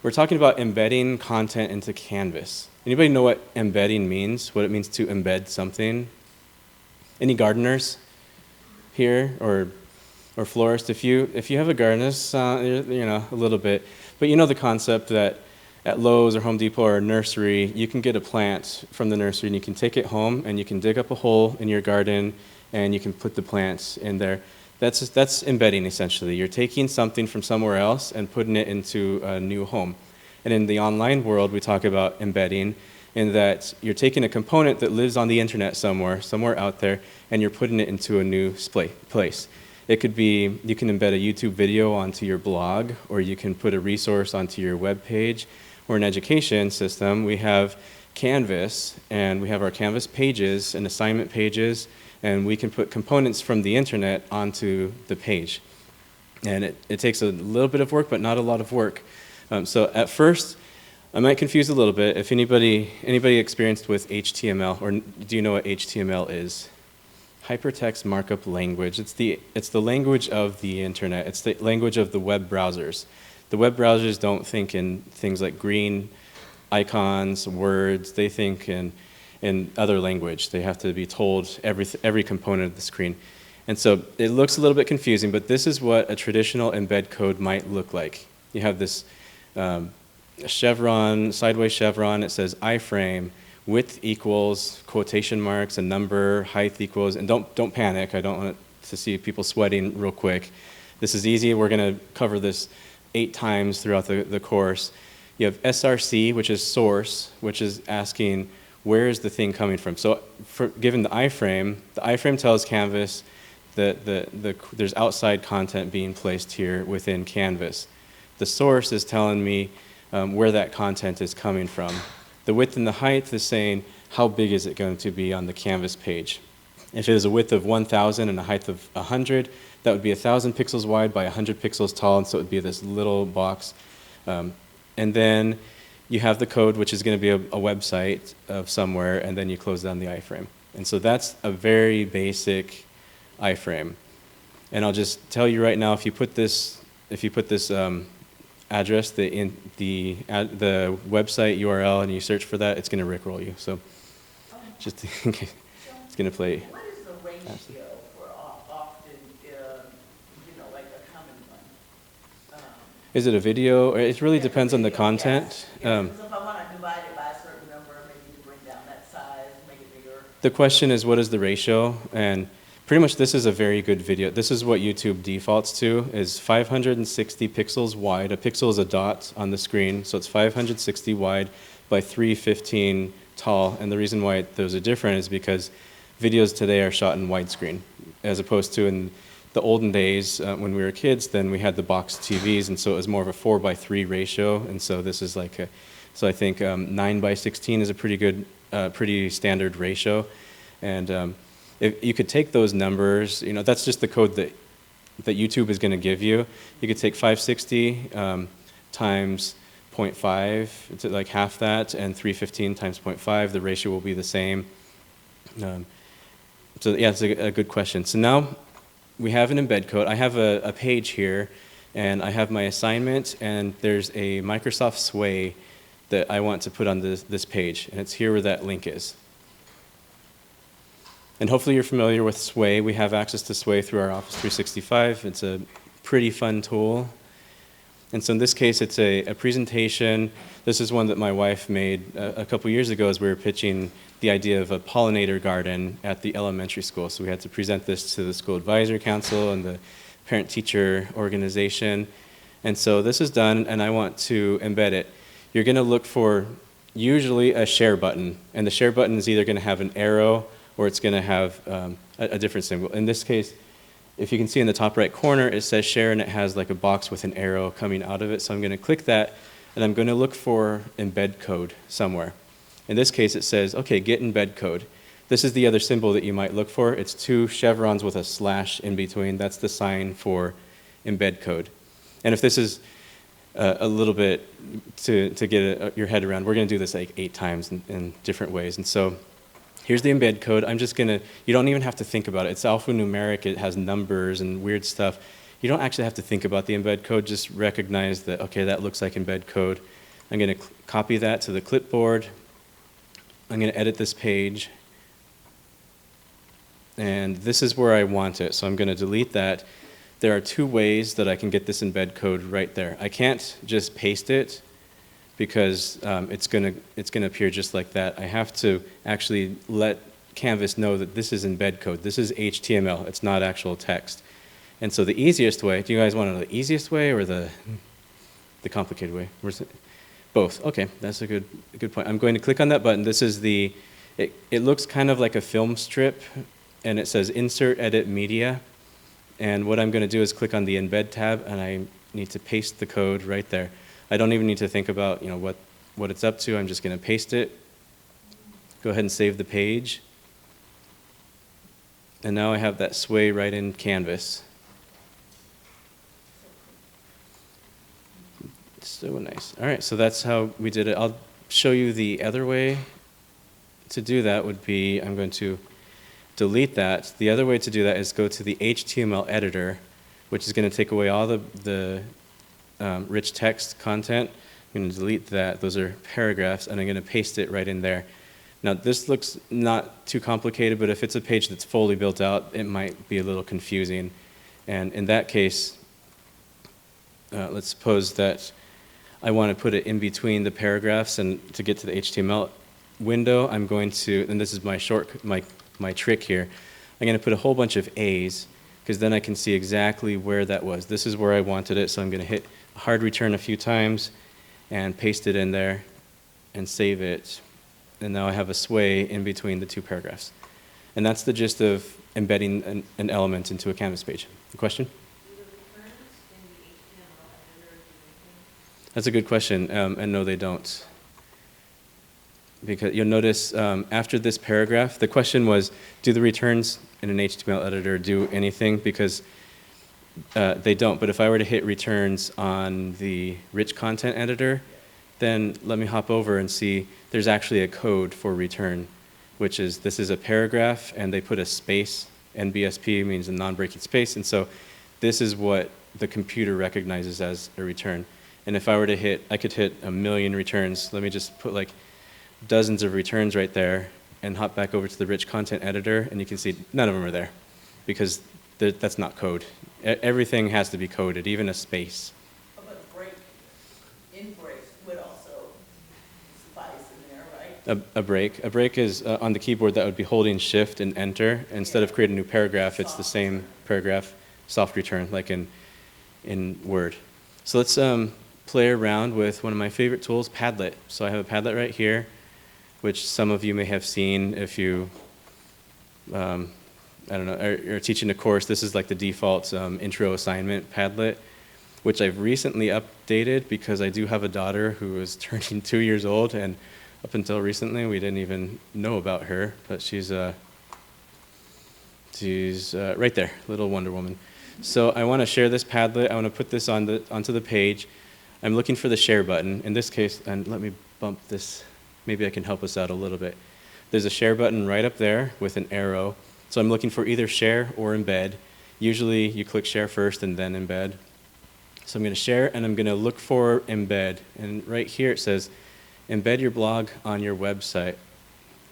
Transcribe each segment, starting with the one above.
We're talking about embedding content into Canvas. Anybody know what embedding means? What it means to embed something? Any gardeners here, or florists? If you have a garden, you know, a little bit, but you know the concept that at Lowe's or Home Depot or a nursery, you can get a plant from the nursery and you can take it home and you can dig up a hole in your garden and you can put the plants in there. That's embedding, essentially. You're taking something from somewhere else and putting it into a new home. And in the online world, we talk about embedding in that you're taking a component that lives on the internet somewhere out there, and you're putting it into a new place. It could be, you can embed a YouTube video onto your blog, or you can put a resource onto your web page. Or an education system, we have Canvas, and we have our Canvas pages and assignment pages, and we can put components from the internet onto the page. And it takes a little bit of work, but not a lot of work. So at first, I might confuse a little bit. If anybody experienced with HTML, or do you know what HTML is? Hypertext Markup Language. It's the language of the internet. It's the language of the web browsers. The web browsers don't think in things like green icons, words. They think in other language. They have to be told every component of the screen. And so it looks a little bit confusing, but this is what a traditional embed code might look like. You have this chevron, sideways chevron. It says iframe, width equals, quotation marks, a number, height equals, and don't panic. I don't want to see people sweating real quick. This is easy. We're going to cover this 8 times throughout the course. You have SRC, which is source, which is asking where is the thing coming from. So given the iframe tells Canvas that there's outside content being placed here within Canvas. The source is telling me where that content is coming from. The width and the height is saying how big is it going to be on the Canvas page. If it is a width of 1,000 and a height of 100, that would be 1,000 pixels wide by 100 pixels tall, and so it would be this little box. And then you have the code, which is going to be a website of somewhere, and then you close down the iframe. And so that's a very basic iframe. And I'll just tell you right now, if you put this address, the website URL, and you search for that, it's going to rickroll you. So just in case, it's going to play. What is the ratio for often, like a common one? Is it a video? It really depends on the content. Yes. So if I want to divide it by a certain number, maybe to bring down that size, make it bigger. The question is, what is the ratio? And pretty much this is a very good video. This is what YouTube defaults to, is 560 pixels wide. A pixel is a dot on the screen, so it's 560 wide by 315 tall. And the reason why those are different is because videos today are shot in widescreen, as opposed to in the olden days when we were kids. Then we had the box TVs, and so it was more of a 4:3 ratio. And so this is like so I think 9:16 is a pretty good, pretty standard ratio. And if you could take those numbers, that's just the code that YouTube is going to give you. You could take 560 times 0.5, to like half that, and 315 times 0.5. The ratio will be the same. So yeah, it's a good question. So now we have an embed code. I have a page here, and I have my assignment, and there's a Microsoft Sway that I want to put on this page, and it's here where that link is. And hopefully you're familiar with Sway. We have access to Sway through our Office 365. It's a pretty fun tool. And so in this case, it's a presentation. This is one that my wife made a couple years ago as we were pitching the idea of a pollinator garden at the elementary school. So we had to present this to the school advisory council and the parent-teacher organization. And so this is done, and I want to embed it. You're going to look for usually a share button, and the share button is either going to have an arrow or it's going to have a different symbol. In this case, if you can see in the top right corner, it says share, and it has like a box with an arrow coming out of it. So I'm going to click that, and I'm going to look for embed code somewhere. In this case, it says, okay, get embed code. This is the other symbol that you might look for. It's 2 chevrons with a slash in between. That's the sign for embed code. And if this is a little bit to get your head around, we're going to do this like 8 times in different ways. And so here's the embed code. I'm just going to, you don't even have to think about it. It's alphanumeric. It has numbers and weird stuff. You don't actually have to think about the embed code, just recognize that, okay, that looks like embed code. I'm going to copy that to the clipboard. I'm going to edit this page. And this is where I want it, so I'm going to delete that. There are two ways that I can get this embed code right there. I can't just paste it because it's going to appear just like that. I have to actually let Canvas know that this is embed code. This is HTML. It's not actual text. And so the easiest way, do you guys want to know the easiest way or the complicated way? Both. Okay, that's a good point. I'm going to click on that button. This is it looks kind of like a film strip, and it says Insert Edit Media. And what I'm going to do is click on the Embed tab, and I need to paste the code right there. I don't even need to think about what it's up to. I'm just going to paste it. Go ahead and save the page. And now I have that sway right in Canvas. So nice. All right, so that's how we did it. I'll show you the other way to do that would be, I'm going to delete that. The other way to do that is go to the HTML editor, which is going to take away all the rich text content. I'm going to delete that. Those are paragraphs, and I'm going to paste it right in there. Now, this looks not too complicated, but if it's a page that's fully built out, it might be a little confusing. And in that case, let's suppose that I want to put it in between the paragraphs, and to get to the HTML window, I'm going to, and this is my trick here, I'm going to put a whole bunch of A's, because then I can see exactly where that was. This is where I wanted it, so I'm going to hit hard return a few times and paste it in there and save it. And now I have a sway in between the two paragraphs. And that's the gist of embedding an element into a Canvas page. A question? That's a good question, and no, they don't. Because you'll notice after this paragraph, the question was, do the returns in an HTML editor do anything? Because they don't. But if I were to hit returns on the rich content editor, then let me hop over and see there's actually a code for return, which is, this is a paragraph, and they put a space. NBSP means a non-breaking space, and so this is what the computer recognizes as a return. And if I were to hit, I could hit 1,000,000 returns. Let me just put like dozens of returns right there and hop back over to the rich content editor, and you can see none of them are there because that's not code. Everything has to be coded, even a space. Oh, but in break would also suffice in there, right? A break is on the keyboard, that would be holding shift and enter. Instead of creating a new paragraph, it's the same paragraph, soft return, like in Word. So let's play around with one of my favorite tools, Padlet. So I have a Padlet right here, which some of you may have seen if you, I don't know, are teaching a course. This is like the default intro assignment Padlet, which I've recently updated because I do have a daughter who is turning 2 years old, and up until recently we didn't even know about her, but she's right there, little Wonder Woman. So I want to share this Padlet. I want to put this onto the page. I'm looking for the share button. In this case, and let me bump this. Maybe I can help us out a little bit. There's a share button right up there with an arrow. So I'm looking for either share or embed. Usually you click share first and then embed. So I'm going to share, and I'm going to look for embed. And right here it says, embed your blog on your website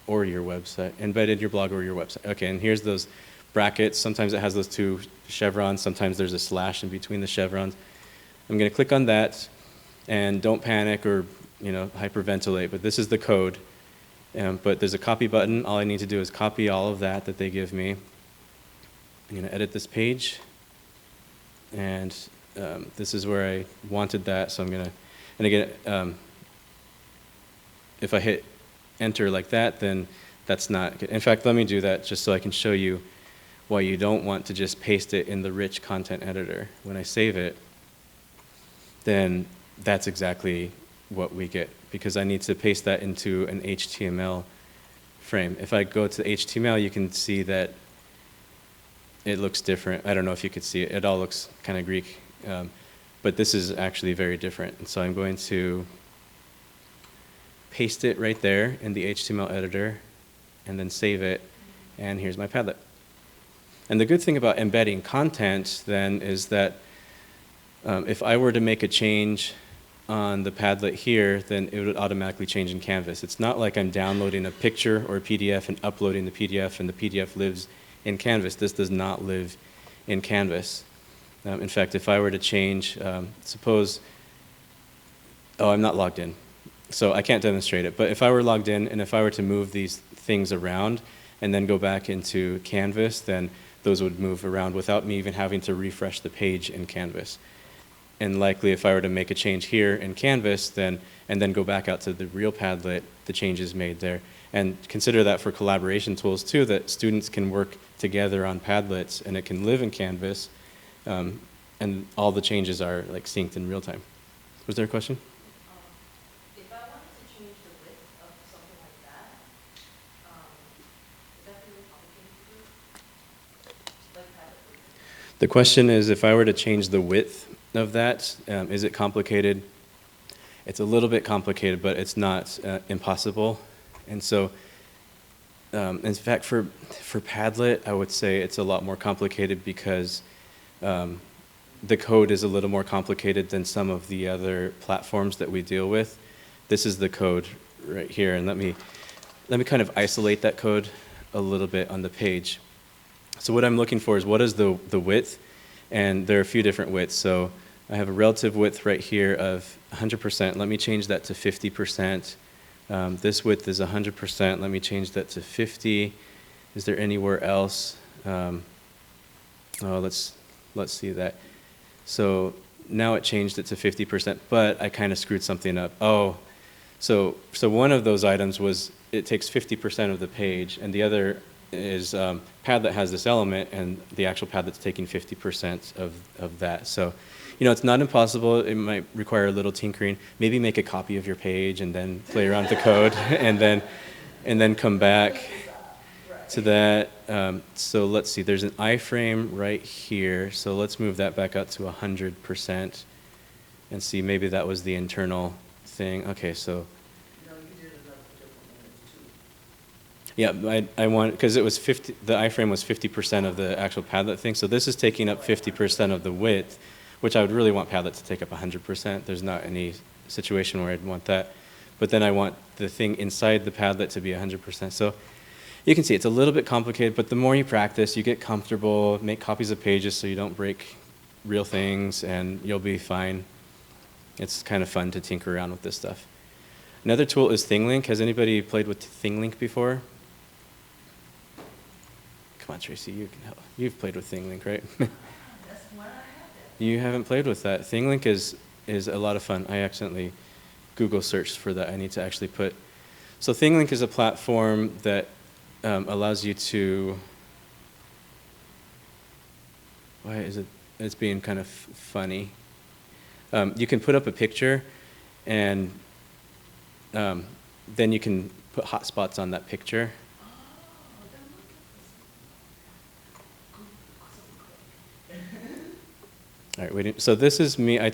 or your website. Embedded your blog or your website. Okay, and here's those brackets. Sometimes it has those two chevrons. Sometimes there's a slash in between the chevrons. I'm going to click on that, and don't panic or hyperventilate, but this is the code. But there's a copy button. All I need to do is copy all of that they give me. I'm going to edit this page, and this is where I wanted that. So I'm going to, and again, if I hit enter like that, then that's not good. In fact, let me do that just so I can show you why you don't want to just paste it in the rich content editor. When I save it, then that's exactly what we get, because I need to paste that into an HTML frame. If I go to HTML, you can see that it looks different. I don't know if you could see it. It all looks kind of Greek, but this is actually very different. And so I'm going to paste it right there in the HTML editor and then save it. And here's my Padlet. And the good thing about embedding content then is that if I were to make a change on the Padlet here, then it would automatically change in Canvas. It's not like I'm downloading a picture or a PDF and uploading the PDF and the PDF lives in Canvas. This does not live in Canvas. In fact, if I were to change, suppose, oh, I'm not logged in, so I can't demonstrate it. But if I were logged in and if I were to move these things around and then go back into Canvas, then those would move around without me even having to refresh the page in Canvas. And likely if I were to make a change here in Canvas, and then go back out to the real Padlet, the change is made there. And consider that for collaboration tools too, that students can work together on Padlets and it can live in Canvas, and all the changes are like synced in real time. Was there a question? If I wanted to change the width of something like that, is that really complicated to do? Like Padlet? The question is, if I were to change the width of that, is it complicated? It's a little bit complicated, but it's not impossible. And so, in fact, for Padlet, I would say it's a lot more complicated because the code is a little more complicated than some of the other platforms that we deal with. This is the code right here, and let me kind of isolate that code a little bit on the page. So what I'm looking for is what is the width, and there are a few different widths. So I have a relative width right here of 100%. Let me change that to 50%. This width is 100%. Let me change that to 50. Is there anywhere else? Oh, let's see that. So now it changed it to 50%, but I kind of screwed something up. Oh, so one of those items was it takes 50% of the page, and the other is Padlet has this element, and the actual Padlet's taking 50% of that. So, you know, it's not impossible. It might require a little tinkering. Maybe make a copy of your page and then play around with the code, and then come back to that. So let's see. There's an iframe right here. So let's move that back out to 100% and see. Maybe that was the internal thing. Okay, so. Yeah, I want, because it was 50, the iframe was 50% of the actual Padlet thing. So this is taking up 50% of the width, which I would really want Padlet to take up 100%. There's not any situation where I'd want that. But then I want the thing inside the Padlet to be 100%. So you can see it's a little bit complicated, but the more you practice, you get comfortable, make copies of pages so you don't break real things, and you'll be fine. It's kind of fun to tinker around with this stuff. Another tool is ThingLink. Has anybody played with ThingLink before? Come on, Tracy, you can help. You've played with ThingLink, right? That's one I haven't. You haven't played with that. ThingLink is a lot of fun. I accidentally Google searched for that. I need to actually put. So ThingLink is a platform that allows you to. Why is it? It's being kind of funny. You can put up a picture, and then you can put hotspots on that picture. All right, waiting. So this is me. I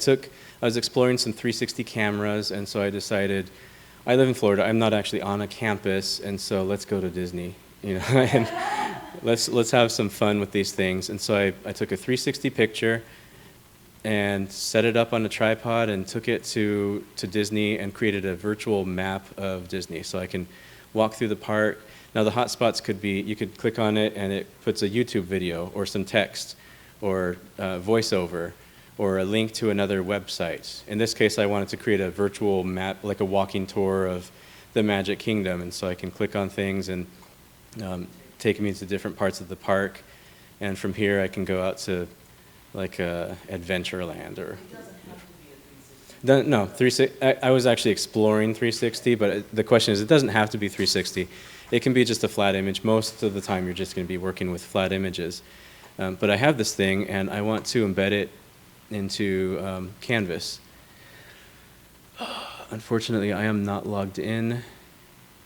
was exploring some 360 cameras, and so I decided, I live in Florida. I'm not actually on a campus, and so let's go to Disney, you know, and let's have some fun with these things. And so I took a 360 picture and set it up on a tripod and took it to Disney and created a virtual map of Disney, so I can walk through the park. Now the hotspots could be, you could click on it and it puts a YouTube video or some text, or voiceover, or a link to another website. In this case, I wanted to create a virtual map, like a walking tour of the Magic Kingdom, and so I can click on things and take me to different parts of the park, and from here I can go out to like Adventureland or. It doesn't have to be a 360. No, 360. I was actually exploring 360, but the question is, it doesn't have to be 360. It can be just a flat image. Most of the time, you're just going to be working with flat images. But I have this thing, and I want to embed it into Canvas. Unfortunately, I am not logged in,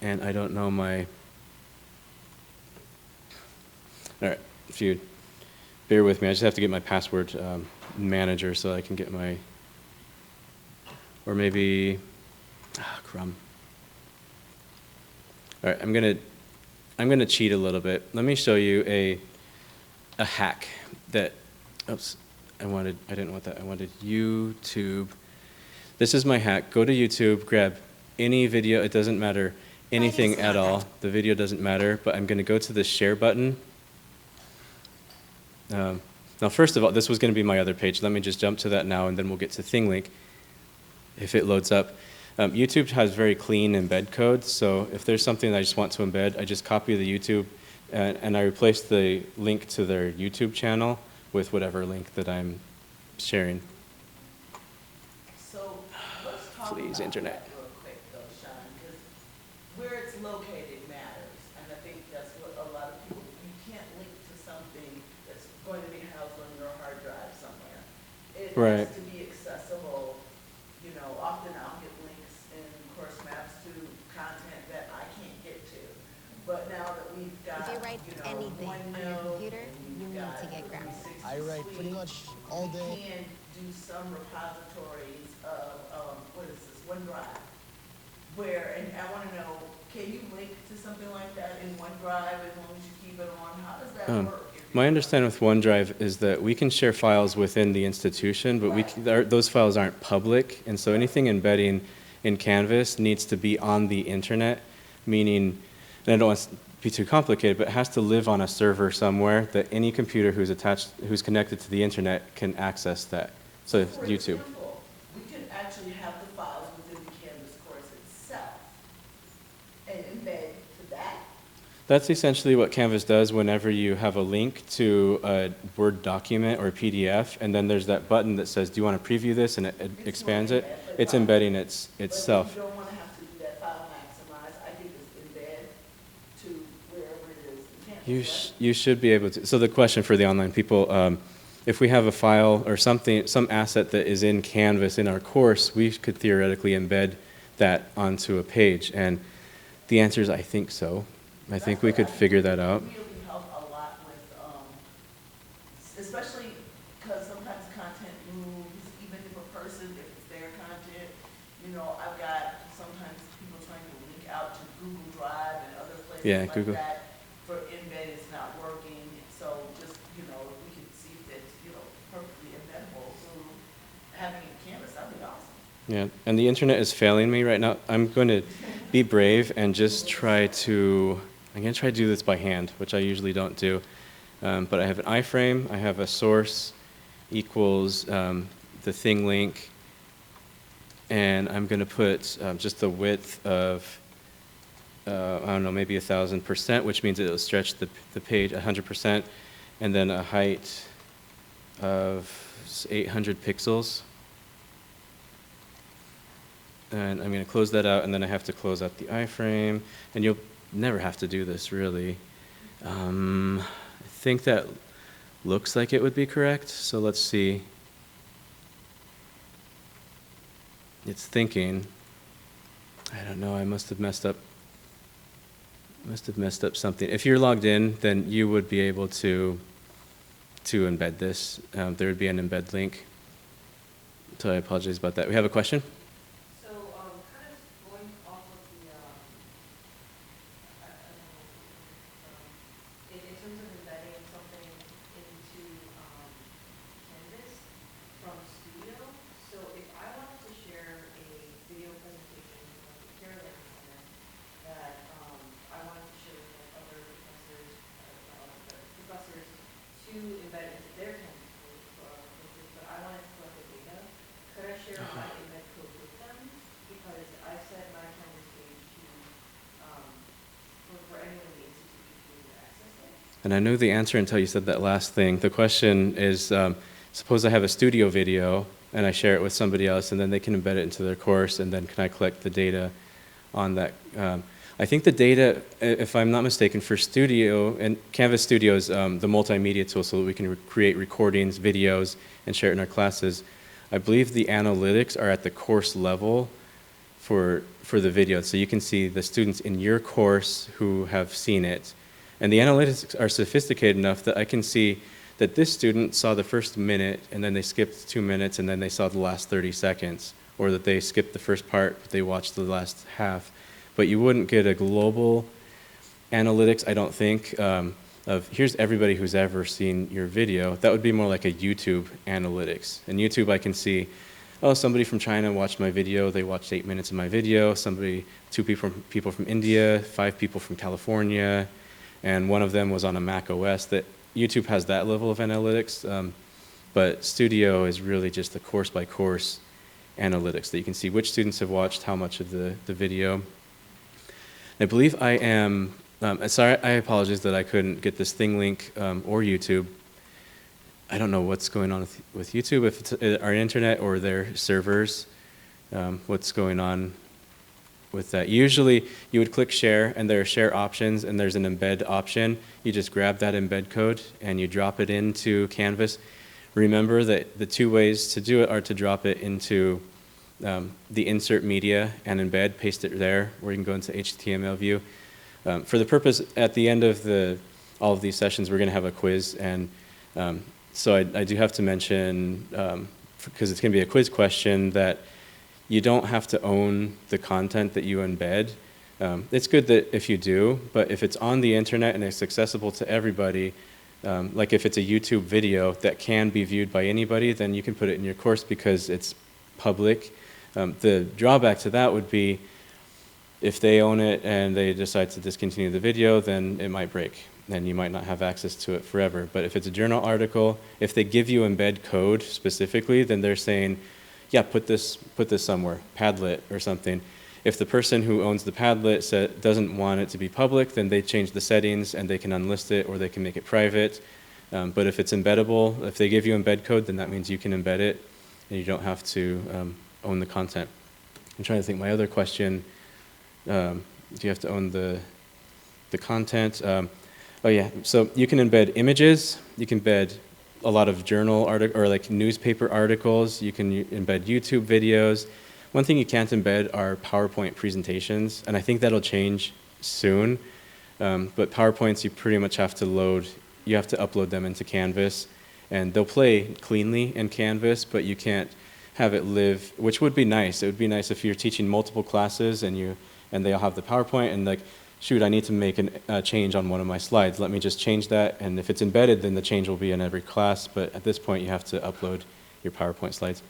and I don't know my... All right, if you bear with me, I just have to get my password manager so I can get my... Or maybe... crumb. All right, I'm gonna cheat a little bit. Let me show you a hack that, oops, I didn't want that. I wanted YouTube. This is my hack. Go to YouTube, grab any video. It doesn't matter anything at all. The video doesn't matter, but I'm going to go to the share button. Now, first of all, this was going to be my other page. Let me just jump to that now, and then we'll get to ThingLink if it loads up. YouTube has very clean embed code, so if there's something that I just want to embed, I just copy the YouTube, and I replace the link to their YouTube channel with whatever link that I'm sharing. So let's talk Please, about internet. that real quick though, Sean, because where it's located matters. And I think that's what a lot of people, you can't link to something that's going to be housed on your hard drive somewhere. It Right. has to be accessible. You know, often I'll get links in course maps to content that I can't get to. But now that we've got, If you write anything on your computer, you need to get graphics. I write pretty much all day. We can do some repositories of, what is this, OneDrive, where, and I want to know, can you link to something like that in OneDrive as long as you keep it on? How does that work? My understanding with OneDrive is that we can share files within the institution, but those files aren't public, and so anything embedding in Canvas needs to be on the internet, meaning, and I don't want to be too complicated, but it has to live on a server somewhere that any computer who's connected to the internet can access that. So For YouTube. example, we can actually have the files within the Canvas course itself and embed to that. That's essentially what Canvas does whenever you have a link to a Word document or a PDF, and then there's that button that says, do you want to preview this, and it expands it. It's embedding itself. But you don't want to have to do that file maximize. I can just embed to wherever it is in Canvas, right? You should be able to. So the question for the online people, if we have a file or something, some asset that is in Canvas in our course, we could theoretically embed that onto a page. And the answer is, I think so. I think we could figure that out. Really help a lot with, especially because sometimes content moves, even if a person, if it's their content, you know, I've got sometimes people trying to link out to Google Drive and other places like Google. that for embed is not working. So just, you know, if we could see if it's, you know, perfectly embeddable through having it in Canvas, that'd be awesome. Yeah, and the internet is failing me right now. I'm going to be brave and just I'm going to try to do this by hand, which I usually don't do. But I have an iframe, I have a source equals the ThingLink, and I'm going to put just the width of, I don't know, maybe 1,000%, which means it'll stretch the page 100%, and then a height of 800 pixels. And I'm going to close that out, and then I have to close out the iframe, and you'll never have to do this, really. I think that looks like it would be correct, so let's see. It's thinking. I don't know, I must have messed up something. If you're logged in, then you would be able to embed this. There would be an embed link. So I apologize about that. We have a question? So, kind of going off of the, in terms of embedding something into Canvas from Studio, so if I wanted to share a video presentation like the Carolyn Center that I wanted to share with like other professors to embed into their Canvas courses, but I wanted to collect the data, could I share my embed code with them? Because I set my Canvas page to, for anyone in the institute to access it. And I knew the answer until you said that last thing. The question is, suppose I have a studio video and I share it with somebody else, and then they can embed it into their course, and then can I collect the data on that? I think the data, if I'm not mistaken, for Studio, and Canvas Studio is the multimedia tool so that we can create recordings, videos, and share it in our classes. I believe the analytics are at the course level for the video. So you can see the students in your course who have seen it. And the analytics are sophisticated enough that I can see that this student saw the first minute, and then they skipped 2 minutes, and then they saw the last 30 seconds. Or that they skipped the first part, but they watched the last half. But you wouldn't get a global analytics, I don't think. of here's everybody who's ever seen your video. That would be more like a YouTube analytics. In YouTube, I can see, oh, somebody from China watched my video. They watched 8 minutes of my video. Two people from India, 5 people from California, and one of them was on a Mac OS. That YouTube has that level of analytics, but Studio is really just the course-by-course analytics that you can see which students have watched how much of the video. I believe I am, sorry, I apologize that I couldn't get this thing link or YouTube. I don't know what's going on with YouTube, if it's our internet or their servers, what's going on with that. Usually you would click share and there are share options and there's an embed option. You just grab that embed code and you drop it into Canvas. Remember that the 2 ways to do it are to drop it into the insert media and embed, paste it there, where you can go into HTML view. For the purpose, at the end of all of these sessions, we're going to have a quiz, and so I do have to mention, because it's going to be a quiz question, that you don't have to own the content that you embed. It's good that if you do, but if it's on the internet and it's accessible to everybody, like if it's a YouTube video that can be viewed by anybody, then you can put it in your course because it's public. The drawback to that would be if they own it and they decide to discontinue the video, then it might break and you might not have access to it forever. But if it's a journal article, if they give you embed code specifically, then they're saying, yeah, put this somewhere, Padlet or something. If the person who owns the Padlet doesn't want it to be public, then they change the settings and they can unlist it or they can make it private. But if it's embeddable, if they give you embed code, then that means you can embed it and you don't have to own the content. I'm trying to think my other question. Do you have to own the content? Oh yeah, so you can embed images, you can embed a lot of journal articles or like newspaper articles, you can embed YouTube videos. One thing you can't embed are PowerPoint presentations, and I think that'll change soon. But PowerPoints you pretty much have to upload them into Canvas, and they'll play cleanly in Canvas, but you can't have it live, which would be nice. It would be nice if you're teaching multiple classes and they all have the PowerPoint and like, shoot, I need to make a change on one of my slides. Let me just change that, and if it's embedded, then the change will be in every class, but at this point you have to upload your PowerPoint slides.